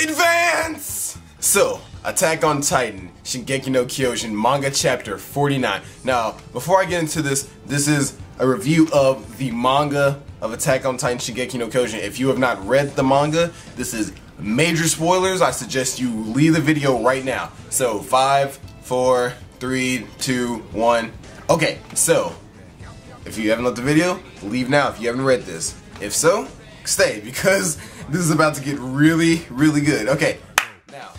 Advance! So, Attack on Titan, Shingeki no Kyojin, manga chapter 49. Now, before I get into this, this is a review of the manga of Attack on Titan, Shingeki no Kyojin. If you have not read the manga, this is major spoilers. I suggest you leave the video right now. So, 5, 4, 3, 2, 1. Okay, so, if you haven't left the video, leave now if you haven't read this. If so, stay, because this is about to get really, really good. Okay, now,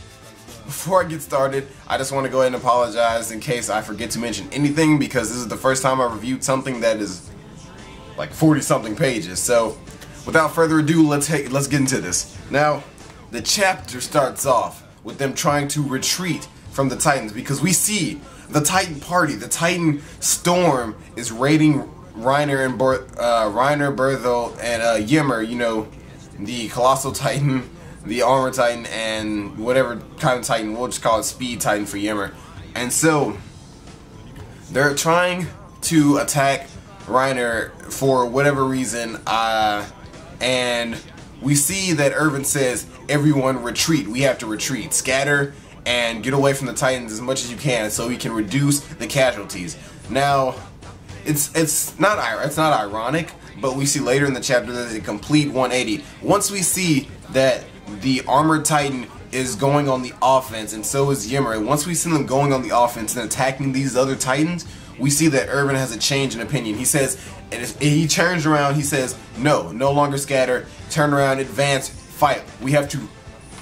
before I get started, I just want to go ahead and apologize in case I forget to mention anything, because this is the first time I reviewed something that is like 40-something pages. So, without further ado, let's get into this. Now, the chapter starts off with them trying to retreat from the Titans, because we see the Titan party, the Titan storm is raiding Reiner, Berthold, and Ymir, you know, the Colossal Titan, the Armor Titan, and whatever kind of Titan, we'll just call it Speed Titan for Ymir. And so, they're trying to attack Reiner for whatever reason, and we see that Erwin says, everyone retreat, we have to retreat, scatter, and get away from the Titans as much as you can so we can reduce the casualties. Now, it's not ironic, but we see later in the chapter that it's a complete 180. Once we see that the Armored Titan is going on the offense, and so is Ymir, once we see them going on the offense and attacking these other Titans, we see that Erwin has a change in opinion. He says, he turns around, he says, no longer scatter, turn around, advance, fight. We have to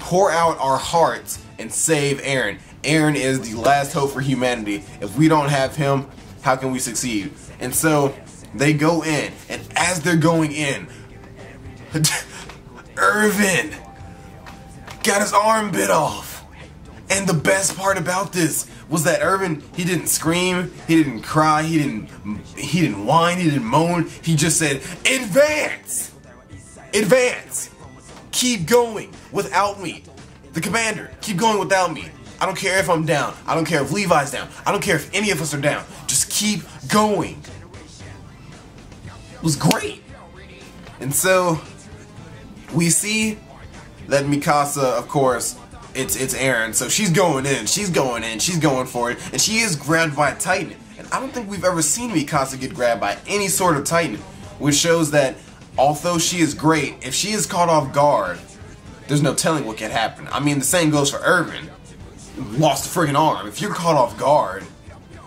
pour out our hearts and save Eren. Eren is the last hope for humanity. If we don't have him, how can we succeed? And so they go in, and as they're going in, Erwin got his arm bit off. And the best part about this was that Erwin, he didn't scream, he didn't cry, he didn't whine, he didn't moan. He just said, advance! Advance! Keep going without me. The commander, keep going without me. I don't care if I'm down. I don't care if Levi's down. I don't care if any of us are down. Just keep going. It was great. And so, we see that Mikasa, of course, it's Eren. So she's going in, she's going for it. And she is grabbed by a Titan. And I don't think we've ever seen Mikasa get grabbed by any sort of Titan. Which shows that, although she is great, if she is caught off guard, there's no telling what can happen. I mean, the same goes for Erwin. Lost a friggin' arm. If you're caught off guard,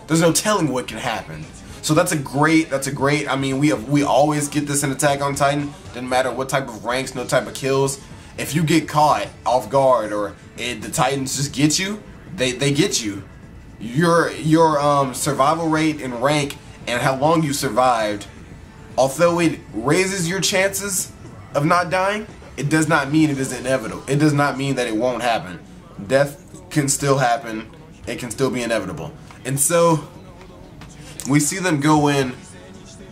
there's no telling what can happen. So that's a great, I mean, we always get this in Attack on Titan. Doesn't matter what type of ranks, no type of kills. If you get caught off guard or the Titans just get you, they get you. Your survival rate and rank and how long you survived, although it raises your chances of not dying, it does not mean it is inevitable. It does not mean that it won't happen. Death can still happen. It can still be inevitable. And so, we see them go in,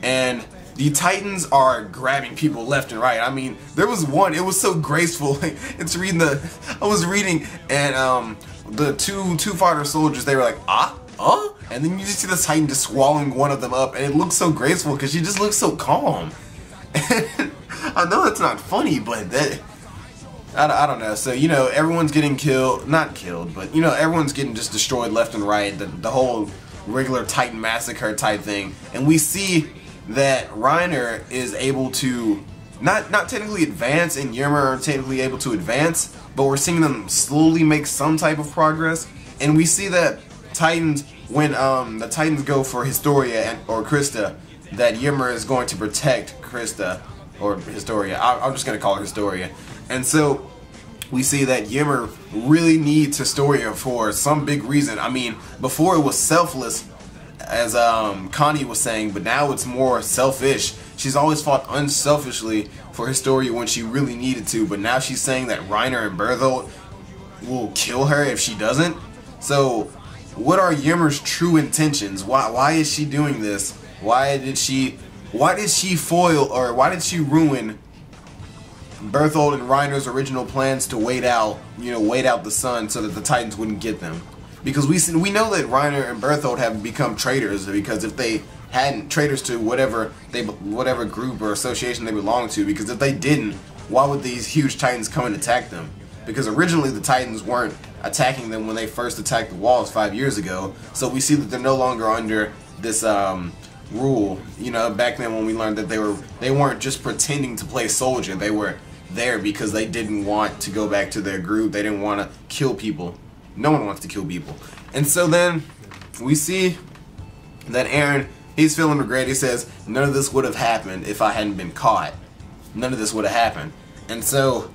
and the Titans are grabbing people left and right. I mean, there was one, it was so graceful. I was reading, and the two fighter soldiers, they were like, and then you just see the Titan just swallowing one of them up, and it looks so graceful because she just looks so calm. I know that's not funny, but I don't know. So, you know, everyone's getting killed, not killed, but, you know, everyone's getting just destroyed left and right, the whole regular Titan massacre type thing. And we see that Reiner is able to, not technically advance, and Ymir are technically able to advance, but we're seeing them slowly make some type of progress. And we see that Titans, when the Titans go for Historia or Krista, that Ymir is going to protect Krista, or Historia. I'm just going to call her Historia. And so, we see that Ymir really needs Historia for some big reason. I mean, before it was selfless, as Connie was saying, but now it's more selfish. She's always fought unselfishly for Historia when she really needed to, but now she's saying that Reiner and Berthold will kill her if she doesn't. So, what are Ymir's true intentions? Why is she doing this? Why did she foil, or why did she ruin Berthold and Reiner's original plans to wait out the sun so that the Titans wouldn't get them? Because we know that Reiner and Berthold have become traitors, because if they hadn't, traitors to whatever group or association they belong to, because if they didn't, why would these huge Titans come and attack them? because originally the Titans weren't attacking them when they first attacked the walls 5 years ago. So we see that they're no longer under this rule. You know, back then when we learned that they weren't just pretending to play soldier, they were there because they didn't want to go back to their group. They didn't want to kill people. No one wants to kill people. And so then we see that Eren, he's feeling regret. He says, none of this would have happened if I hadn't been caught. None of this would have happened. And so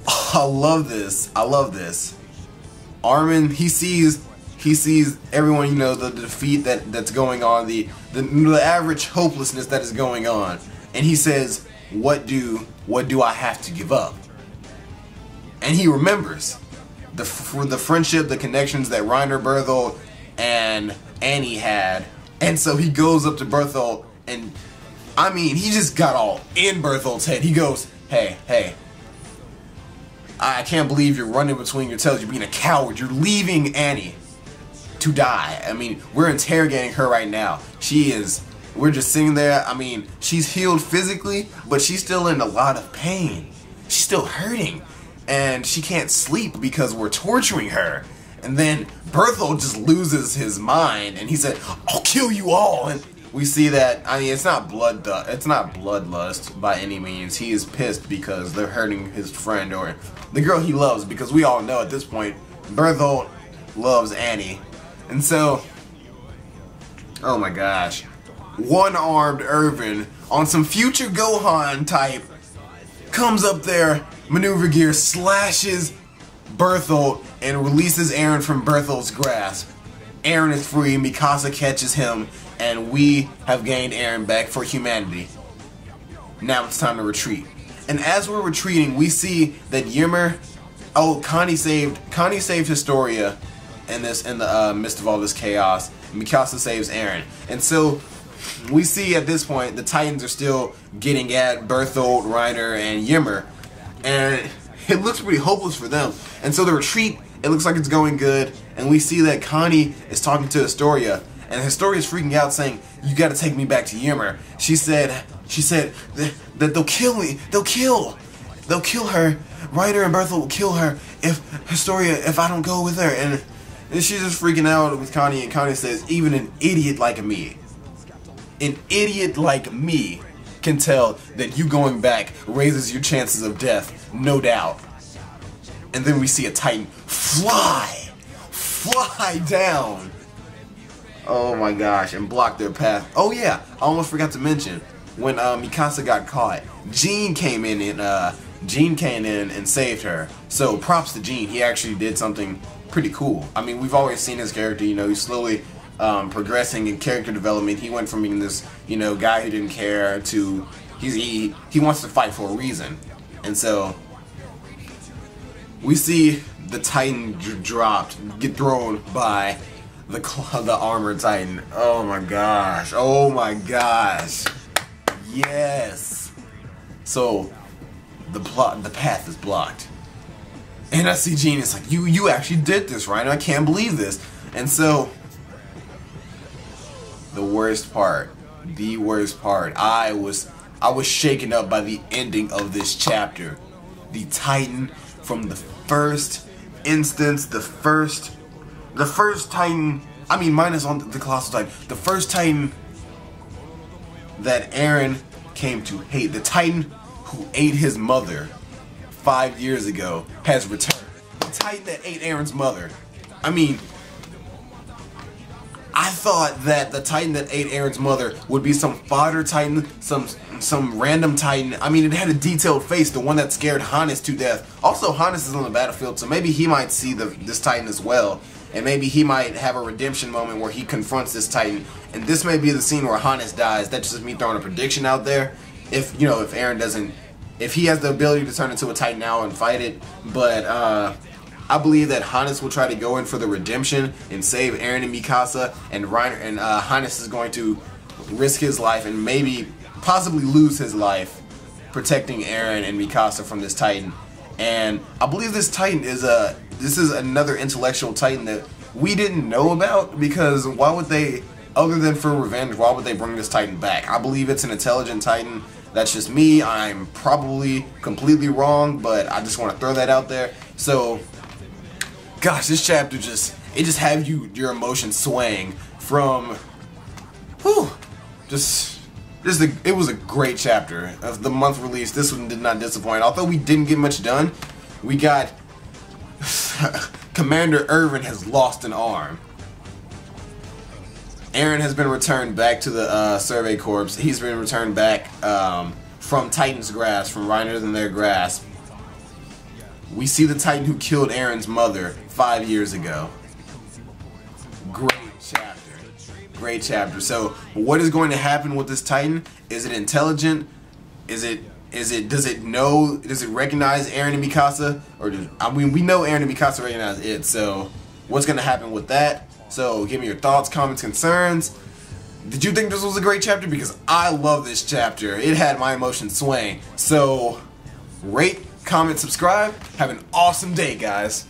I love this. I love this. Armin, he sees everyone, you know, the defeat that's going on, the average hopelessness that is going on, and he says, what do I have to give up? And he remembers the friendship, the connections that Reiner, Berthold, and Annie had, and so he goes up to Berthold, and I mean, he just got all in Berthold's head. He goes, hey, I can't believe you're running between your tails. You're being a coward. You're leaving Annie to die. I mean, we're interrogating her right now. We're just sitting there. I mean, she's healed physically, but she's still in a lot of pain. She's still hurting, and she can't sleep because we're torturing her. And then Berthold just loses his mind, and he said, I'll kill you all. And we see that, I mean, it's not bloodlust by any means. He is pissed because they're hurting his friend or the girl he loves, because we all know at this point Berthold loves Annie. And so, oh my gosh, one-armed Erwin on some future Gohan type comes up there, maneuver gear, slashes Berthold and releases Eren from Berthold's grasp. Eren is free, Mikasa catches him, and we have gained Eren back for humanity. Now it's time to retreat. And as we're retreating, we see that Ymir, Connie saved Historia in the midst of all this chaos. Mikasa saves Eren. And so we see at this point the Titans are still getting at Berthold, Reiner, and Ymir. And it looks pretty hopeless for them. And so the retreat, it looks like it's going good. And we see that Connie is talking to Historia. And Historia's freaking out, saying, you gotta take me back to Ymir. She said that they'll kill me. They'll kill her. Reiner and Berthold will kill her if I don't go with her. And she's just freaking out with Connie, and Connie says, even an idiot like me can tell that you going back raises your chances of death, no doubt. And then we see a Titan fly down. Oh my gosh, and block their path. Oh yeah, I almost forgot to mention, when Mikasa got caught, Jean came in and saved her. So props to Jean. He actually did something pretty cool. I mean, we've always seen his character, you know, he's slowly progressing in character development. He went from being this, you know, guy who didn't care to he wants to fight for a reason. And so we see the Titan get thrown by the armored Titan. Oh my gosh. Oh my gosh. Yes. So the path is blocked. And I see Jean, it's like, you actually did this, right? I can't believe this. And so the worst part, I was shaken up by the ending of this chapter. The Titan from the first instance, the first Titan, I mean minus on the Colossal Titan, the first Titan that Eren came to hate, the Titan who ate his mother 5 years ago, has returned. The Titan that ate Eren's mother. I mean, I thought that the Titan that ate Eren's mother would be some fodder Titan, some random Titan. I mean, it had a detailed face, the one that scared Hannes to death. Also, Hannes is on the battlefield, so maybe he might see this Titan as well. And maybe he might have a redemption moment where he confronts this Titan. And this may be the scene where Hannes dies. That's just me throwing a prediction out there. If Eren doesn't, if he has the ability to turn into a Titan now and fight it. But I believe that Hannes will try to go in for the redemption and save Eren and Mikasa. And Hannes is going to risk his life and possibly lose his life protecting Eren and Mikasa from this Titan. And I believe this Titan is this is another intellectual Titan that we didn't know about, because why would they, other than for revenge, why would they bring this Titan back? I believe it's an intelligent Titan That's just me. I'm probably completely wrong, but I just want to throw that out there. So, gosh, this chapter just have your emotions swaying from, whew, it was a great chapter. Of the month release, this one did not disappoint. Although we didn't get much done, we got Commander Erwin has lost an arm. Eren has been returned back to the Survey Corps. He's been returned back from Titan's grasp, from Reiner than their grasp. We see the Titan who killed Eren's mother 5 years ago. Great chapter. Great chapter. So, what is going to happen with this Titan? Is it intelligent? Does it recognize Eren and Mikasa? We know Eren and Mikasa recognize it, so what's going to happen with that? So, give me your thoughts, comments, concerns. Did you think this was a great chapter? Because I love this chapter. It had my emotions swaying. So, rate, comment, subscribe. Have an awesome day, guys.